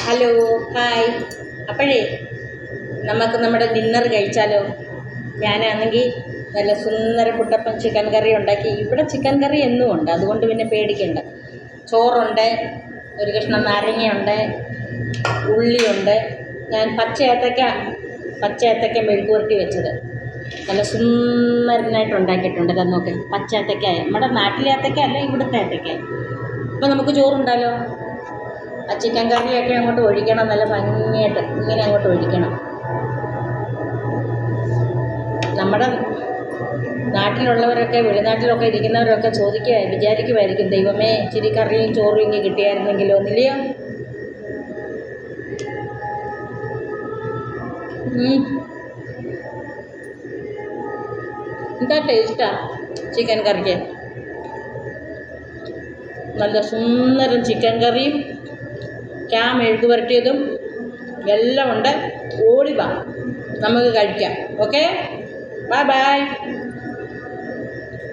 Hello, hi. അപ്പോഴേ നമുക്ക് നമ്മുടെ ഡിന്നർ കഴിച്ചാലോ? ഞാനാണെങ്കിൽ നല്ല സുന്ദര കുട്ടപ്പൻ ചിക്കൻ കറി ഉണ്ടാക്കി. ഇവിടെ ചിക്കൻ കറി എന്നും ഉണ്ട്, അതുകൊണ്ട് പിന്നെ പേടിക്കണ്ട. ചോറുണ്ട്, ഒരു കഷ്ണം നാരങ്ങയുണ്ട്, ഉള്ളിയുണ്ട്. ഞാൻ പച്ച ഏത്തക്ക മെഴുക്ക് പുരട്ടി വെച്ചത് നല്ല സുന്ദരനായിട്ട് ഉണ്ടാക്കിയിട്ടുണ്ട്. ഇതാ നോക്ക്, പച്ച ഏത്തക്ക, നമ്മുടെ നാട്ടിലെ ഏത്തക്ക അല്ല, ഇവിടുത്തെ ഏത്തക്ക. അപ്പോൾ നമുക്ക് ചോറുണ്ടല്ലോ. ആ ചിക്കൻ കറിയൊക്കെ അങ്ങോട്ട് ഒഴിക്കണം, നല്ല ഭംഗിയായിട്ട് ഇങ്ങനെ അങ്ങോട്ട് ഒഴിക്കണം. നമ്മുടെ നാട്ടിലുള്ളവരൊക്കെ, വെളിനാട്ടിലൊക്കെ ഇരിക്കുന്നവരൊക്കെ വിചാരിക്കുമായിരിക്കും, ദൈവമേ ഇച്ചിരി കറിയും ചോറും ഇങ്ങനെ കിട്ടിയായിരുന്നെങ്കിലോ എന്നില്ലയോ. എന്താ ടേസ്റ്റാ ചിക്കൻ കറിക്ക്. നല്ല സുന്ദരം ചിക്കൻ കറിയും മെഴുക്ക് പുരട്ടിയതും എല്ലാം ഉണ്ട്. ഓടി വാ, നമുക്ക് കഴിക്കാം. Okay, bye bye.